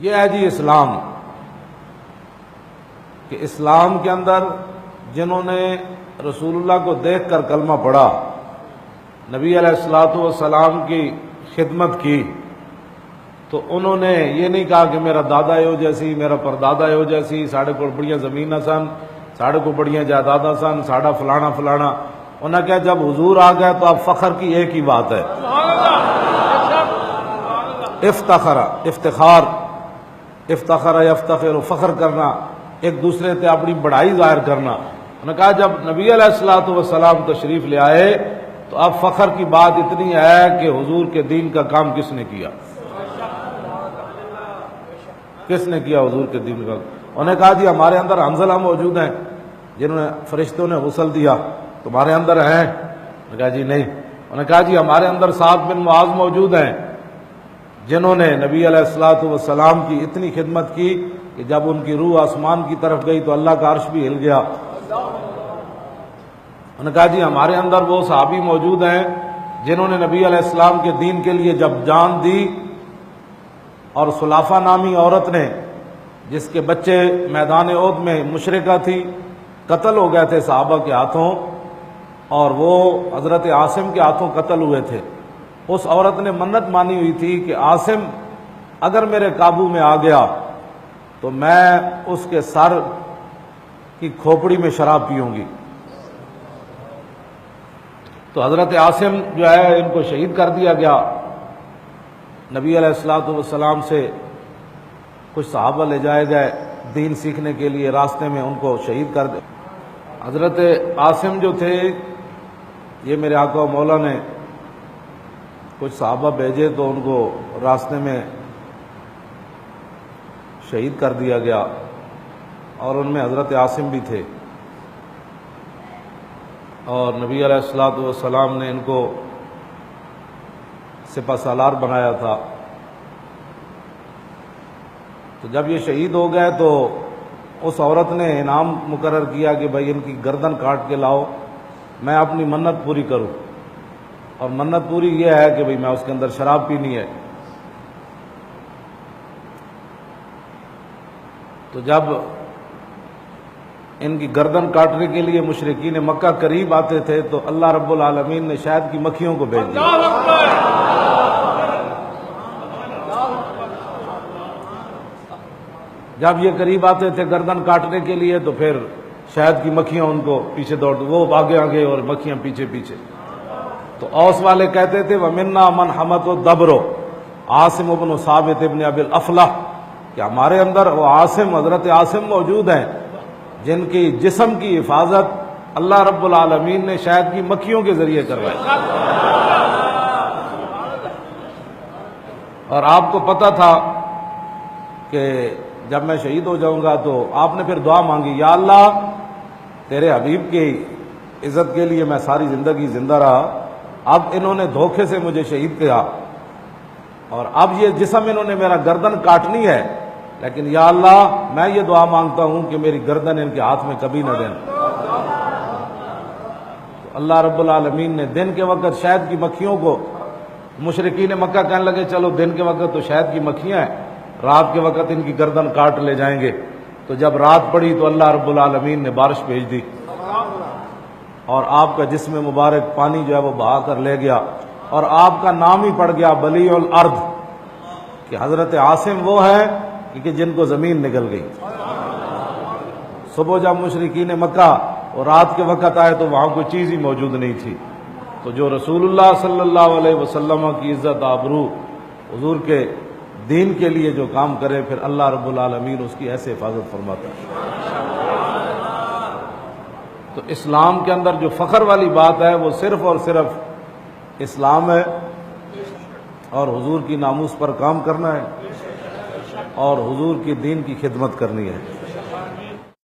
یہ ہے جی اسلام، کہ اسلام کے اندر جنہوں نے رسول اللہ کو دیکھ کر کلمہ پڑھا، نبی علیہ الصلوۃ والسلام کی خدمت کی، تو انہوں نے یہ نہیں کہا کہ میرا دادا یو جیسی، میرا پردادا یو جیسی، ساڑھے کو بڑیاں زمیناں سن، ساڑھے کو بڑیاں جائیداداں سن، ساڑھا فلانا فلانا۔ انہوں نے کہا جب حضور آ گئے تو اب فخر کی ایک ہی بات ہے، افتخار یفتخر، فخر کرنا، ایک دوسرے سے اپنی بڑائی ظاہر کرنا۔ انہوں نے کہا جب نبی علیہ الصلوۃ والسلام تشریف لے آئے تو اب فخر کی بات اتنی ہے کہ حضور کے دین کا کام کس نے کیا، کس نے کیا حضور کے دین کا۔ انہوں نے کہا جی ہمارے اندر حنظلہ موجود ہیں جنہوں نے فرشتوں نے غسل دیا، تمہارے اندر ہیں؟ انہوں نے کہا جی نہیں۔ انہوں نے کہا جی ہمارے اندر سعد بن معاذ موجود ہیں جنہوں نے نبی علیہ الصلوۃ والسلام کی اتنی خدمت کی کہ جب ان کی روح آسمان کی طرف گئی تو اللہ کا عرش بھی ہل گیا۔ انہوں نے کہا جی ہمارے اندر وہ صحابی موجود ہیں جنہوں نے نبی علیہ السلام کے دین کے لیے جب جان دی، اور سلافہ نامی عورت نے جس کے بچے میدان احد میں مشرکہ تھی، قتل ہو گئے تھے صحابہ کے ہاتھوں، اور وہ حضرت عاصم کے ہاتھوں قتل ہوئے تھے۔ اس عورت نے منت مانی ہوئی تھی کہ عاصم اگر میرے قابو میں آ گیا تو میں اس کے سر کی کھوپڑی میں شراب پیوں گی۔ تو حضرت عاصم جو ہے ان کو شہید کر دیا گیا۔ نبی علیہ الصلوۃ والسلام سے کچھ صحابہ لے جائے گئے دین سیکھنے کے لیے، راستے میں ان کو شہید کر دیا۔ حضرت عاصم جو تھے، یہ میرے آقا و مولا نے کچھ صحابہ بھیجے تو ان کو راستے میں شہید کر دیا گیا، اور ان میں حضرت عاصم بھی تھے۔ اور نبی علیہ الصلوۃ والسلام نے ان کو سپہ سالار بنایا تھا۔ تو جب یہ شہید ہو گئے تو اس عورت نے انعام مقرر کیا کہ بھائی ان کی گردن کاٹ کے لاؤ، میں اپنی منت پوری کروں، اور منت پوری یہ ہے کہ بھائی میں اس کے اندر شراب پینی ہے۔ تو جب ان کی گردن کاٹنے کے لیے مشرکین مکہ قریب آتے تھے تو اللہ رب العالمین نے شہد کی مکھیوں کو بھیج دیا۔ جب یہ قریب آتے تھے گردن کاٹنے کے لیے تو پھر شہد کی مکھیاں ان کو پیچھے دوڑ، وہ آگے آگے اور مکھیاں پیچھے پیچھے۔ تو اوس والے کہتے تھے وَمِنَّا مَنْ حَمَتُ الدَّبْرُ عاصم بن ثابت ابن ابی الافلح، کہ ہمارے اندر وہ عاصم، حضرت عاصم موجود ہیں جن کی جسم کی حفاظت اللہ رب العالمین نے شہد کی مکھیوں کے ذریعے کروائی۔ اور آپ کو پتہ تھا کہ جب میں شہید ہو جاؤں گا تو آپ نے پھر دعا مانگی، یا اللہ تیرے حبیب کی عزت کے لیے میں ساری زندگی زندہ رہا، اب انہوں نے دھوکے سے مجھے شہید کیا، اور اب یہ جسم انہوں نے میرا گردن کاٹنی ہے، لیکن یا اللہ میں یہ دعا مانگتا ہوں کہ میری گردن ان کے ہاتھ میں کبھی نہ دیں۔ تو اللہ رب العالمین نے دن کے وقت شہد کی مکھیوں کو، مشرکین مکہ کہنے لگے چلو دن کے وقت تو شہد کی مکھیاں ہیں، رات کے وقت ان کی گردن کاٹ لے جائیں گے۔ تو جب رات پڑی تو اللہ رب العالمین نے بارش بھیج دی، اور آپ کا جسم مبارک پانی جو ہے وہ بہا کر لے گیا، اور آپ کا نام ہی پڑ گیا بلیع الارض، کہ حضرت عاصم وہ ہے کہ جن کو زمین نگل گئی۔ صبح جب مشرکین مکہ اور رات کے وقت آئے تو وہاں کوئی چیز ہی موجود نہیں تھی، تو جو رسول اللہ صلی اللہ علیہ وسلم کی عزت آبرو، حضور کے دین کے لیے جو کام کرے، پھر اللہ رب العالمین اس کی ایسے حفاظت فرماتا ہے۔ تو اسلام کے اندر جو فخر والی بات ہے وہ صرف اور صرف اسلام ہے، اور حضور کی ناموس پر کام کرنا ہے، اور حضور کی دین کی خدمت کرنی ہے۔